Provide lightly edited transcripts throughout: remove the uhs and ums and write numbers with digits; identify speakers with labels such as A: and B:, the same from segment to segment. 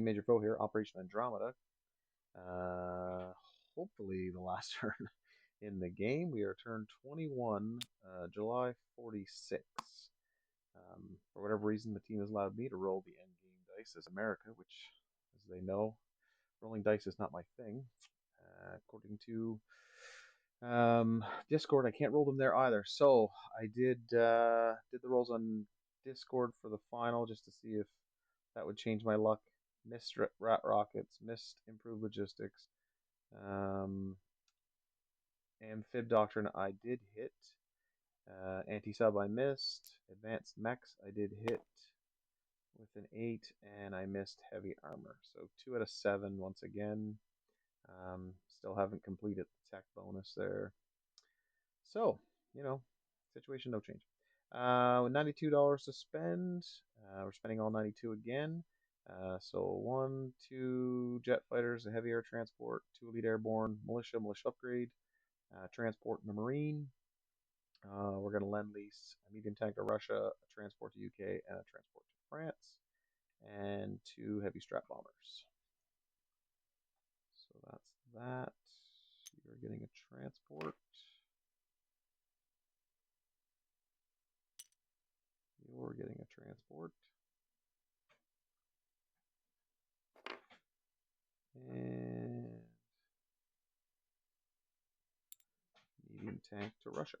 A: Major Foe here, Operation Andromeda. Uh, Hopefully the last turn in the game. We are turn 21, July 46. For whatever reason, the team has allowed me to roll the end game dice as America, which, as they know, rolling dice is not my thing. According to Discord, I can't roll them there either. So I did the rolls on Discord for the final just to see if that would change my luck. Missed rat rockets, missed improved logistics. Amphib doctrine I did hit. Anti-sub I missed. Advanced mechs I did hit with an 8, and I missed heavy armor. So 2 out of 7 once again. Still haven't completed the tech bonus there. So, situation no change. $92 to spend. We're spending all 92 again. So 1, 2 jet fighters, a heavy air transport, 2 elite airborne, militia upgrade, transport and a marine. We're going to lend lease a medium tank to Russia, a transport to UK, and a transport to France, and 2 heavy strap bombers. So that's that. You're getting a transport. You're getting a transport. And medium tank to Russia.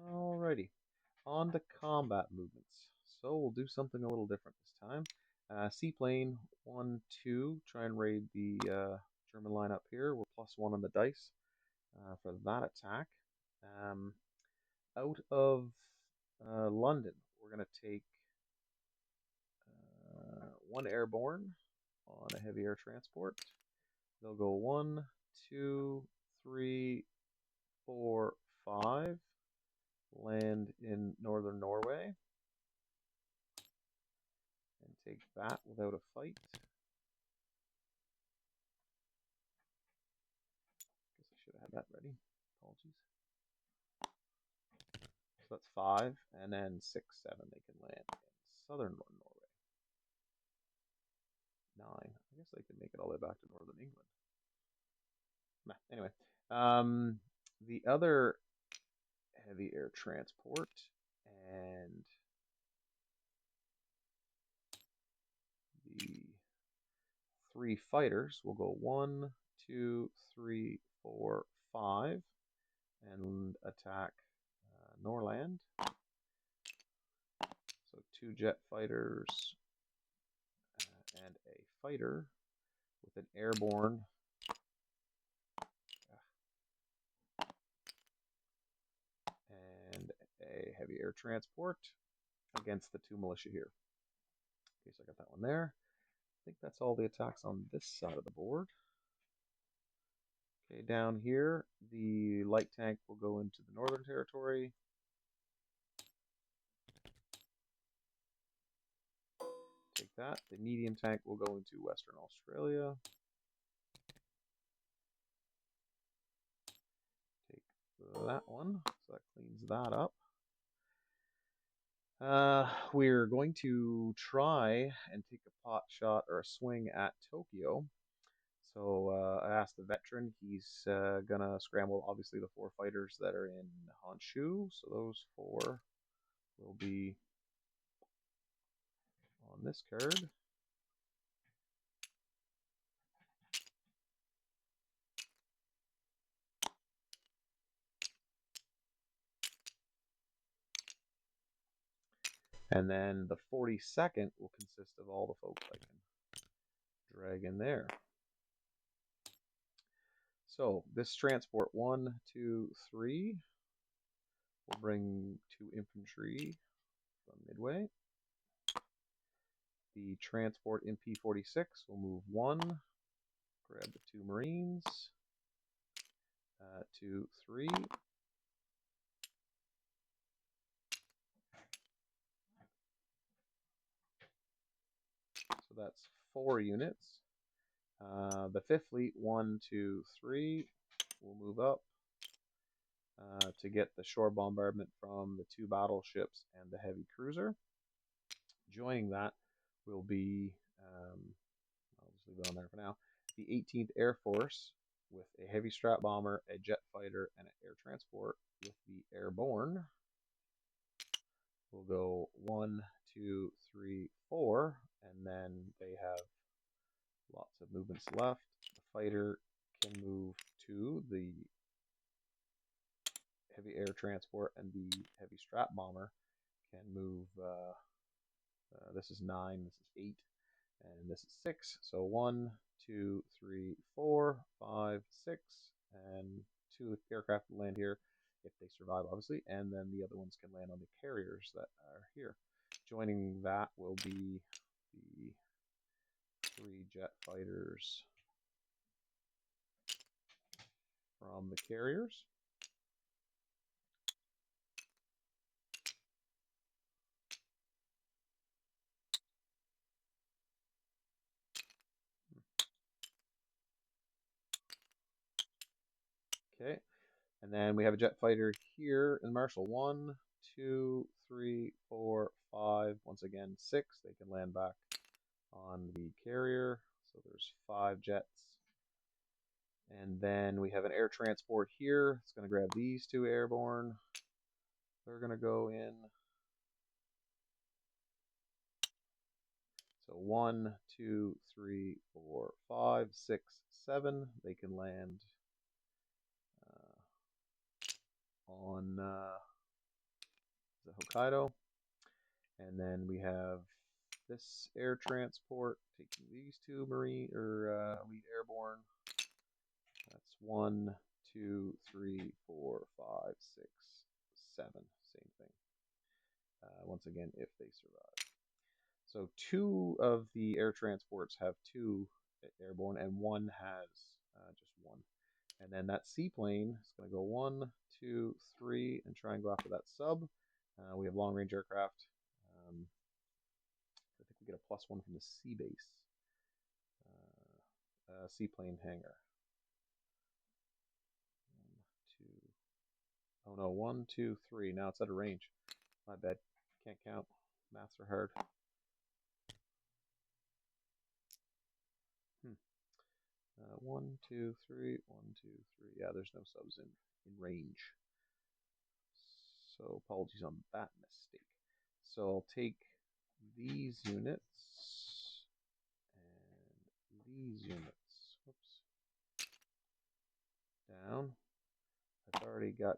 A: Alrighty, on to combat movements. So we'll do something a little different this time. Seaplane 1, 2, try and raid the German line up here. We're +1 on the dice for that attack. Out of London, we're going to take 1 airborne on a heavy air transport. They'll go 1, 2, 3, 4, 5. Land in northern Norway. And take that without a fight. Guess I should have had that ready. Apologies. So that's 5, and then 6, 7 they can land in southern Norway. 9. I guess they could make it all the way back to northern England. Nah, anyway, the other heavy air transport and the 3 fighters will go 1, 2, 3, 4, 5 and attack Norland. So 2 jet fighters and a fighter with an airborne and a heavy air transport against the 2 militia here. Okay, so I got that one there. I think that's all the attacks on this side of the board. Okay, down here, the light tank will go into the Northern Territory. Take that. The medium tank will go into Western Australia. Take that one, so that cleans that up. We're going to try and take a pot shot or a swing at Tokyo. So I asked the veteran. He's going to scramble, obviously, the 4 fighters that are in Honshu. So those 4 will be on this card. And then the 42nd will consist of all the folks I can drag in there. So this transport 1, 2, 3 will bring 2 infantry from Midway. The transport in P46 will move 1, grab the 2 Marines, 2, 3. So that's 4 units. The 5th Fleet, 1, 2, 3, will move up. to get the shore bombardment from the 2 battleships and the heavy cruiser. Joining that will be, I'll just leave it on there for now, the 18th Air Force with a heavy strat bomber, a jet fighter, and an air transport with the airborne. We'll go 1, 2, 3, 4, and then they have lots of movements left. The fighter can move 2, the heavy air transport and the heavy strat bomber can move. This is 9, this is 8, and this is 6. So 1, 2, 3, 4, 5, 6, and 2 aircraft will land here if they survive, obviously, and then the other ones can land on the carriers that are here. Joining that will be the 3 jet fighters from the carriers. Okay, and then we have a jet fighter here in Marshall. 1, 2, 3, 4, 5. Once again, 6. They can land back on the carrier. So there's 5 jets. And then we have an air transport here. It's going to grab these 2 airborne. They're going to go in. So 1, 2, 3, 4, 5, 6, 7. They can land on the Hokkaido. And then we have this air transport taking these 2 Marine or Elite Airborne. That's 1, 2, 3, 4, 5, 6, 7. Same thing. Once again, if they survive. So 2 of the air transports have 2 airborne, and 1 has just 1. And then that seaplane is going to go 1, 2, 3, and try and go after that sub. We have long-range aircraft. I think we get a +1 from the sea base. Seaplane hangar. 1, 2. Oh no, 1, 2, 3. Now it's out of range. My bad. Can't count. Maths are hard. 1, 2, 3. 1, 2, 3. Yeah, there's no subs in range. So apologies on that mistake. So I'll take these units and these units. Whoops. Down. I've already got.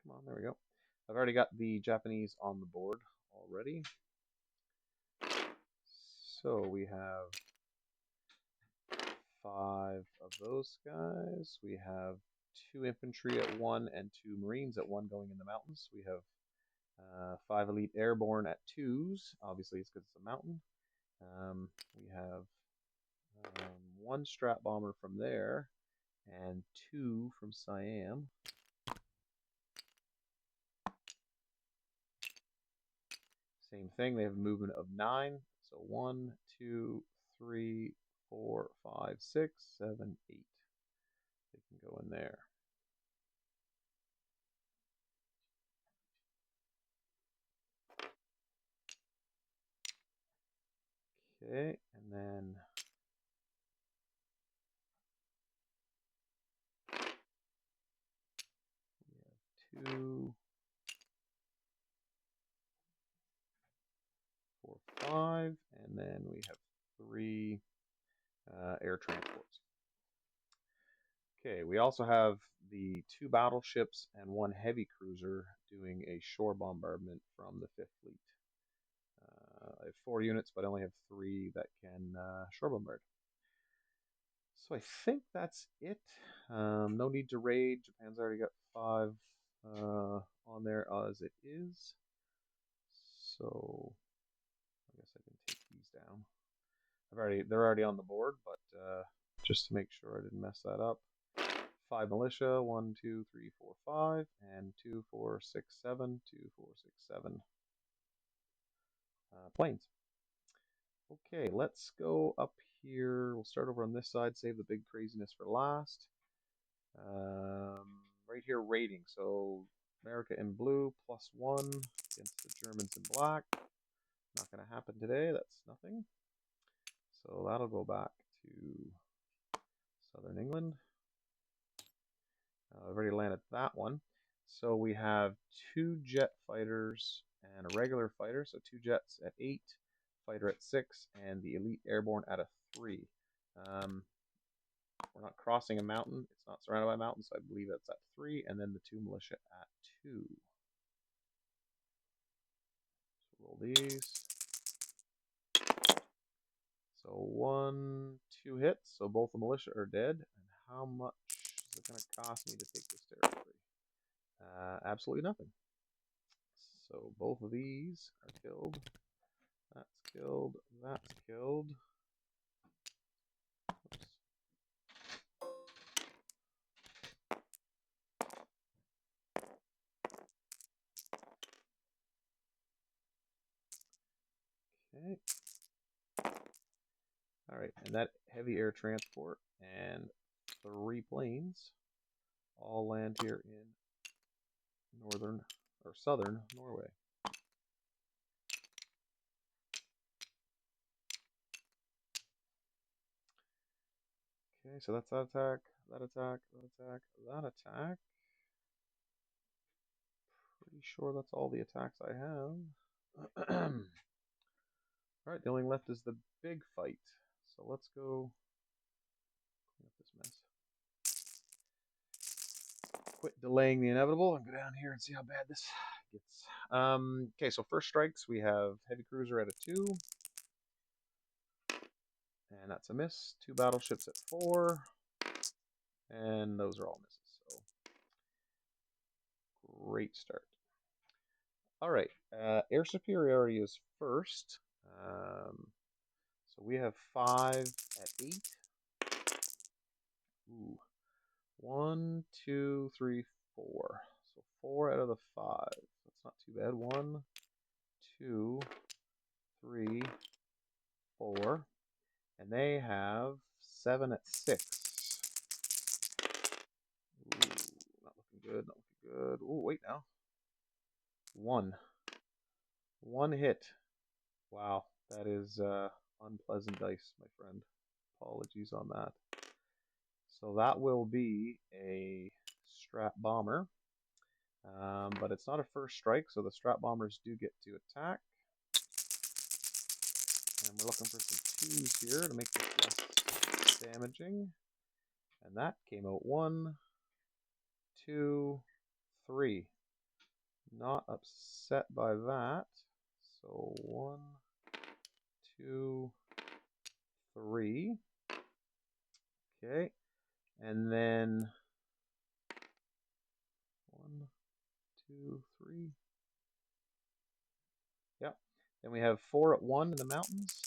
A: Come on, there we go. I've already got the Japanese on the board already. So we have 5 of those guys. We have 2 infantry at 1 and 2 Marines at 1 going in the mountains. We have 5 elite airborne at 2s. Obviously, it's because it's a mountain. We have 1 strat bomber from there and 2 from Siam. Same thing. They have a movement of 9. So 1, 2, 3, 4, 5, 6, 7, 8. They can go in there. Okay, and then we have 2, 4, 5, and then we have 3 air transports. Okay, we also have the 2 battleships and 1 heavy cruiser doing a shore bombardment from the 5th Fleet. I have 4 units, but I only have 3 that can shore bombard. So I think that's it. No need to raid. Japan's already got 5 on there as it is. So I guess I can take these down. They're already on the board, but just to make sure I didn't mess that up. 5 militia. 1, 2, 3, 4, 5, and 2, 4, 6, 7. 2, 4, 6, 7 planes. Okay, let's go up here. We'll start over on this side. Save the big craziness for last. Right here, rating. So America in blue, +1 against the Germans in black. Not going to happen today. That's nothing. So that'll go back to Southern England. I've already landed that one. So we have 2 jet fighters and a regular fighter. So 2 jets at 8, fighter at 6, and the elite airborne at a 3. We're not crossing a mountain. It's not surrounded by mountains, so I believe that's at 3, and then the 2 militia at 2. So roll these. So 1, 2 hits, so both the militia are dead. And how much is it going to cost me to take this territory? Absolutely nothing. So both of these are killed. That's killed. That's killed. Oops. Okay. All right, and that heavy air transport and 3 planes all land here in northern or southern Norway. Okay, so that's that attack, that attack, that attack, that attack. Pretty sure that's all the attacks I have. Alright, the only thing left is the big fight. So let's go clean up this mess. Quit delaying the inevitable and go down here and see how bad this gets. Okay, so first strikes, we have heavy cruiser at a 2. And that's a miss. 2 battleships at 4. And those are all misses. So great start. Alright, air superiority is first. So we have 5 at 8. Ooh. 1, 2, 3, 4. So 4 out of the 5. That's not too bad. 1, 2, 3, 4. And they have 7 at 6. Ooh, not looking good, not looking good. Ooh, wait now. 1. 1 hit. Wow, that is unpleasant dice, my friend. Apologies on that. So that will be a strat bomber. But it's not a first strike, so the strat bombers do get to attack. And we're looking for some 2s here to make this less damaging. And that came out 1, 2, 3. Not upset by that. So 1, 2, 3. Okay. And then 1, 2, 3. Yep. Then we have 4 at 1 in the mountains.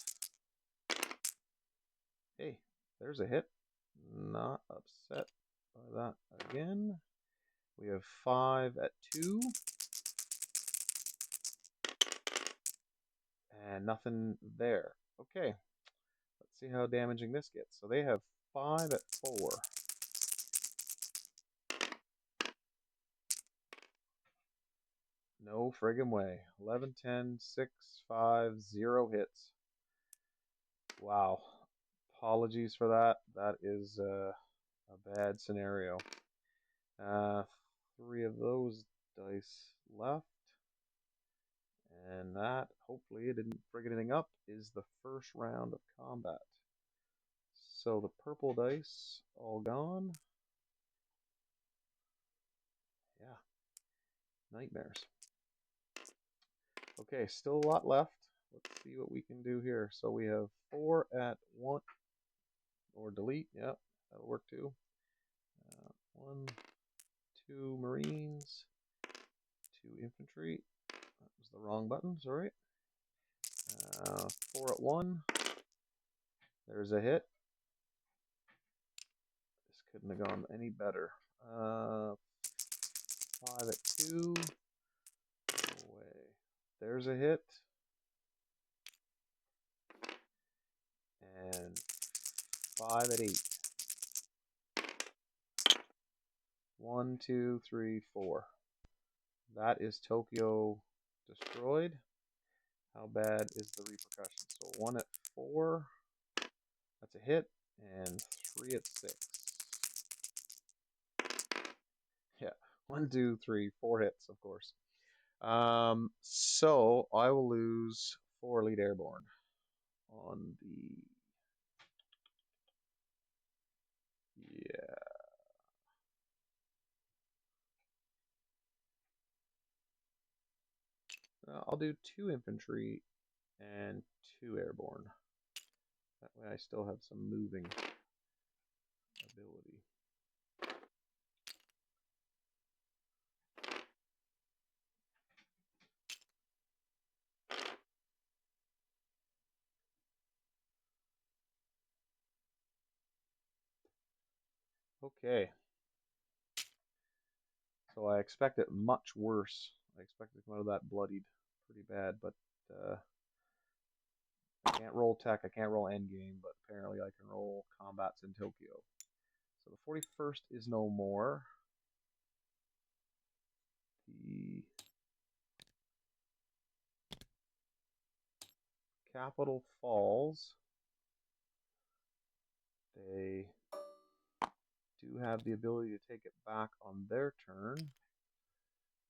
A: Hey, there's a hit. Not upset by that again. We have 5 at 2. And nothing there. Okay. Let's see how damaging this gets. So they have 5 at 4. No friggin' way. 11, 10, 6, 5, 0 hits. Wow. Apologies for that. That is a bad scenario. 3 of those dice left. And that, hopefully it didn't frig anything up, is the first round of combat. So the purple dice all gone. Yeah. Nightmares. Okay, still a lot left. Let's see what we can do here. So we have 4 at 1, or delete. Yep, that'll work too. 1, 2 Marines, 2 infantry. That was the wrong button, sorry. 4 at 1. There's a hit. This couldn't have gone any better. 5 at 2. Away. There's a hit. And 5 at 8. 1, 2, 3, 4. That is Tokyo destroyed. How bad is the repercussion? So 1 at 4. That's a hit. And 3 at 6. Yeah. 1, 2, 3, 4 hits, of course. So I will lose 4 Elite Airborne on the... Yeah. I'll do 2 infantry and 2 airborne. That way I still have some moving ability. Okay. So I expect it much worse. I expect to come out of that bloodied pretty bad, but I can't roll tech, I can't roll endgame, but apparently I can roll combats in Tokyo. So the 41st is no more. The capital falls. They do have the ability to take it back on their turn.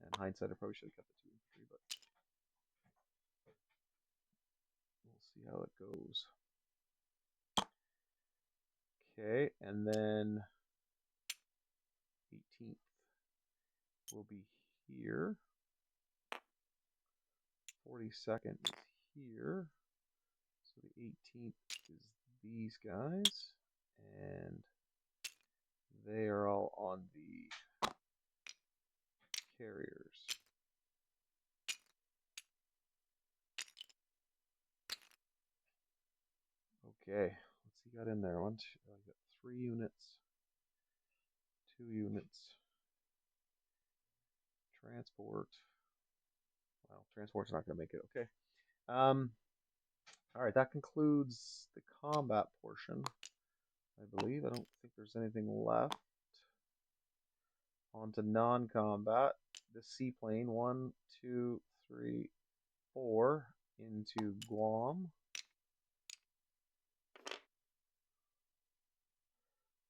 A: And hindsight, I probably should have kept the 2 infantry, but we'll see how it goes. Okay, and then 18th will be here. 42nd is here. So the 18th is these guys, and they are all on the carriers. Okay, let's see, got in there. I got 3 units, 2 units, transport. Well, transport's not going to make it. Okay. All right, that concludes the combat portion, I believe. I don't think there's anything left. On to non-combat. The seaplane, 1, 2, 3, 4 into Guam.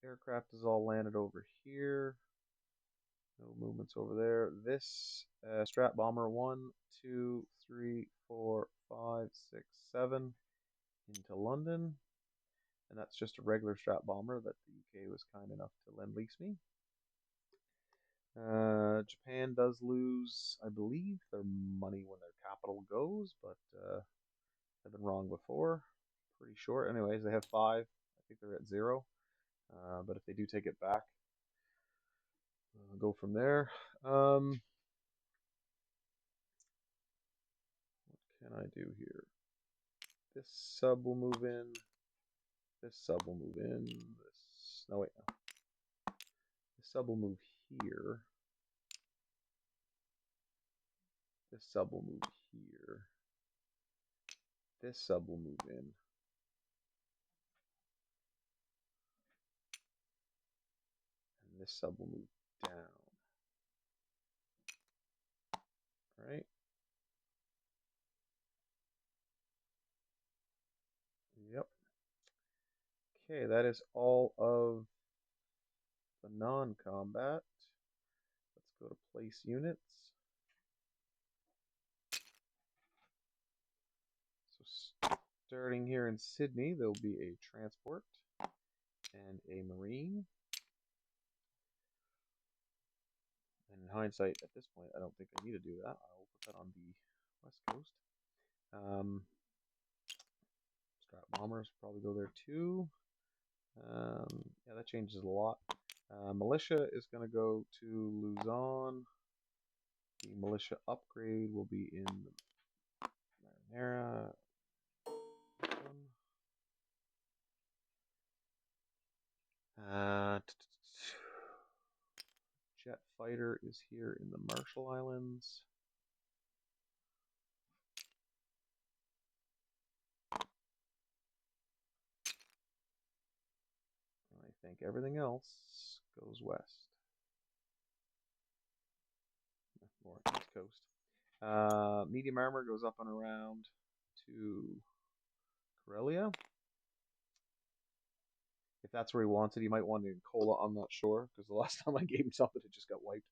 A: Aircraft is all landed over here. No movements over there. This strat bomber, 1, 2, 3, 4, 5, 6, 7 into London. And that's just a regular strat bomber that the UK was kind enough to lend lease me. Japan does lose, I believe, their money when their capital goes, but I've been wrong before. Pretty sure. Anyways, they have 5. I think they're at 0. But if they do take it back, I'll go from there. What can I do here? This sub will move in. This sub will move in. This, no wait, no. This sub will move here. This sub will move here. This sub will move in. And this sub will move down. Right? Yep. Okay, that is all of the non-combat. Let's go to place units. So starting here in Sydney, there'll be a transport and a marine. And in hindsight, at this point, I don't think I need to do that. I'll put that on the west coast. Strat bombers probably go there too. Yeah, that changes a lot. Militia is going to go to Luzon. The militia upgrade will be in Marinara. jet fighter is here in the Marshall Islands. I think everything else goes west. Or east coast. Medium armor goes up and around to Corellia. If that's where he wants it, he might want it in Kola. I'm not sure, because the last time I gave him something, it just got wiped.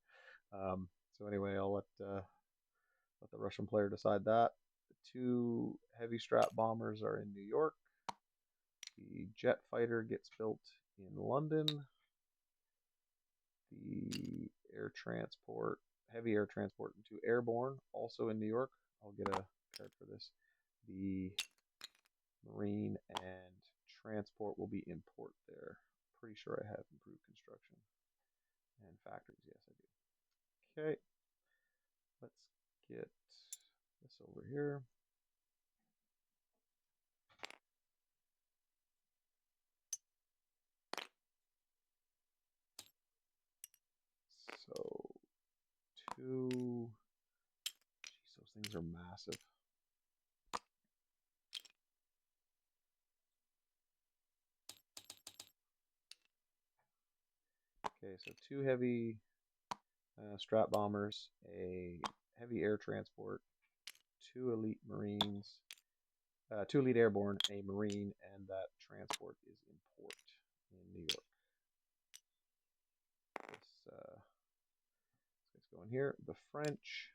A: So anyway, I'll let the Russian player decide that. The 2 heavy strap bombers are in New York. The jet fighter gets built in London. The air transport, heavy air transport into airborne, also in New York. I'll get a card for this. The marine and transport will be in port there. Pretty sure I have improved construction. And factories, yes, I do. Okay, let's get this over here. So, 2. Jeez, those things are massive. Okay, so 2 heavy strap bombers, a heavy air transport, 2 elite marines, 2 elite airborne, a marine, and that transport is in port in New York. This guy's going here. The French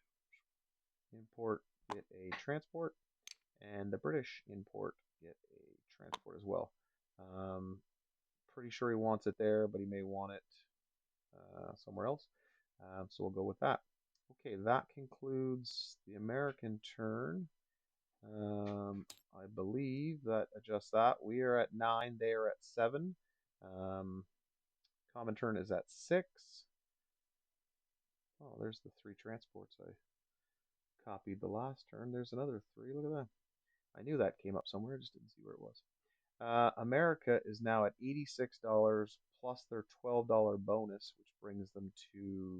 A: import get a transport, and the British import get a transport as well. Pretty sure he wants it there, but he may want it somewhere else. So we'll go with that. Okay, that concludes the American turn. I believe that adjusts that. We are at 9. They are at 7. Common turn is at 6. Oh, there's the 3 transports I copied the last turn. There's another 3. Look at that. I knew that came up somewhere. I just didn't see where it was. America is now at $86 plus their $12 bonus, which brings them to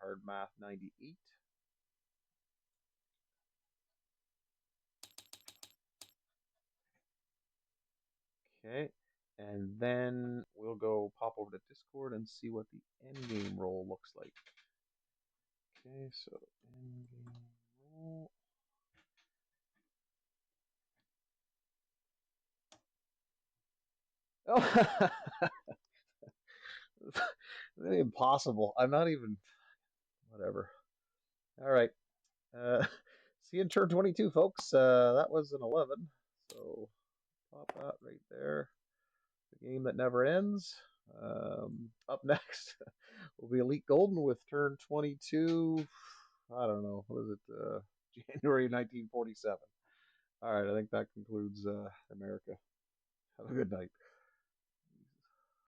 A: hard math 98. Okay, and then we'll go pop over to Discord and see what the endgame roll looks like. Okay, so endgame roll. Oh, impossible. I'm not even. Whatever. All right. See you in turn 22, folks. That was an 11. So pop that right there. The game that never ends. Up next will be Elite Golden with turn 22. I don't know. What is it? January 1947. All right. I think that concludes America. Have a good night.